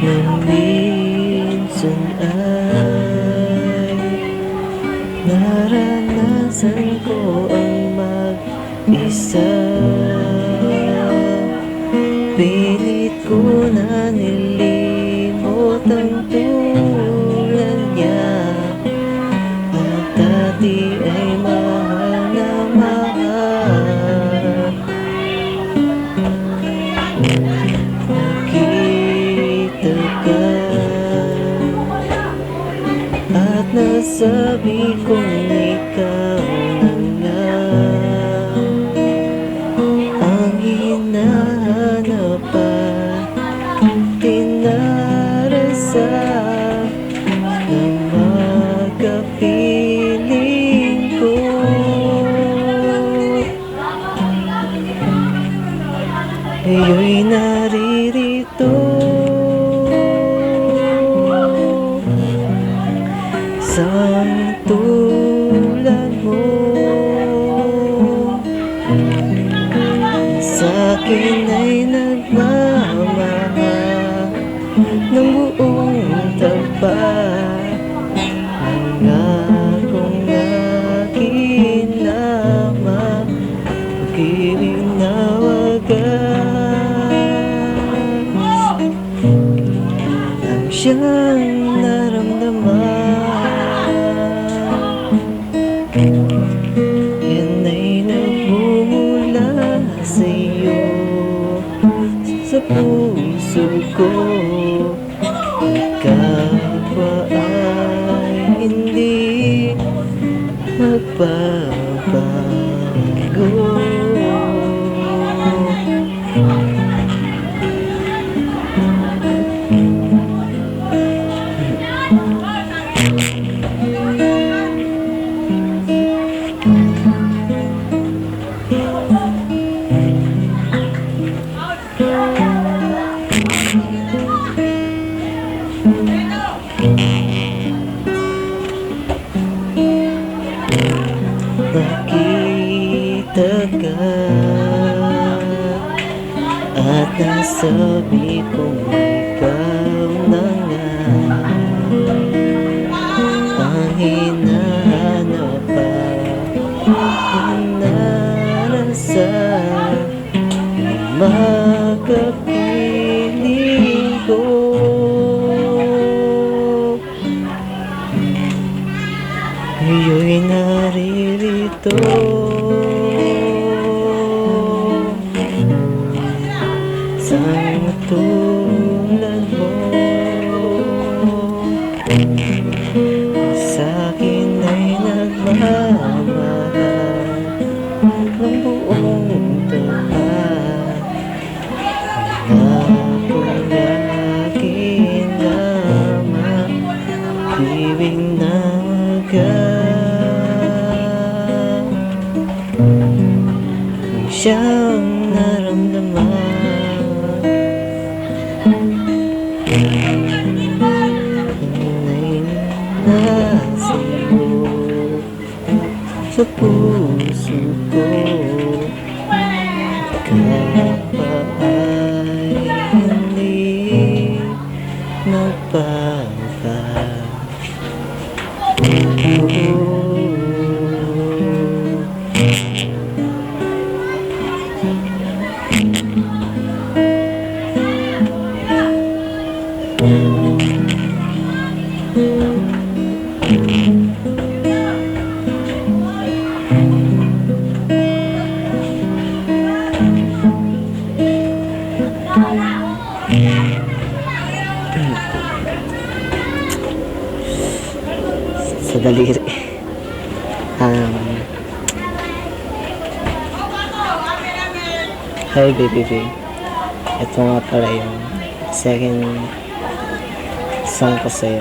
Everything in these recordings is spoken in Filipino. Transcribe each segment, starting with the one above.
Nang minsan ay naranasan ko ang mag-isa. Pilit ko na nilimot ang tulad niya, at dati ay mahal na mahal. Nakita ka at nasabi kong ikaw na nga ang hinahanap at tinarasaan ng magkapiling ko. Ngayo'y naririto sa tulad mo. Sa'kin ay nagmamahal ng buong tapat, nangakong akin lamang pag-ibig na wagas ang siyang naramdaman. Yan ay nagmumula sa'yo, sa puso ko. Ikaw ba ay hindi magbabago? Nakita ka at nasabi kong ikaw na nga ang hinahanap at naranasan ng magkapiling ko. Ngayo'y naririto sa tulad mo. Sa'kin ay nagmamahal ng buong tapat, nangakong akin lamang ibig na ang siyang naramdaman. Ay nasiyo sa puso ko. Ikaw ba ay hindi nagbabago? Sa daliri. Hi baby babe. Ito nga pala yung second song ko sa'yo.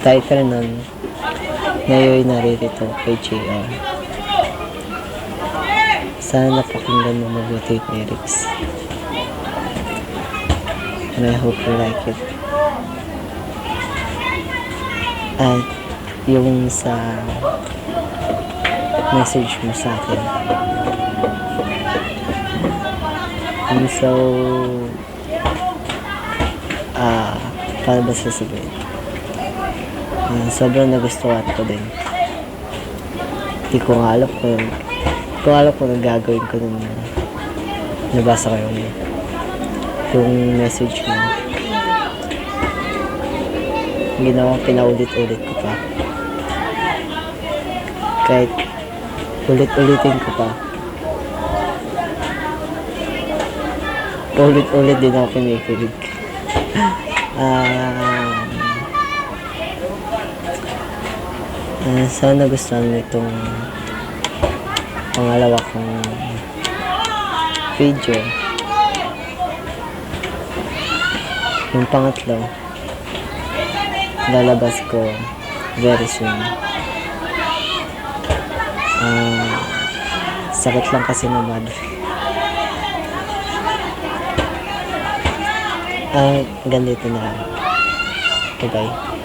Title nun, Ngayo'y Naririto, kay JR. Sana napakinggan mo mabuti yung lyrics. And I hope you like it. At yung sa message mo sa akin, I'm so paano ba sasabihin? Sobrang nagustuhan ko din. Hindi ko nga alam kung nagagawin ko nung nabasa ko yung message mo. Ginawa, pinaulit-ulit ko pa. Kahit ulit-ulitin ko pa. Paulit-ulit din ako kinikilig. Sana gustuhan mo itong pangalawa kong video. Yung pangatlo, lalabas ko very soon. Sakit lang kasi na madre. Ganito na lang. Bye-bye.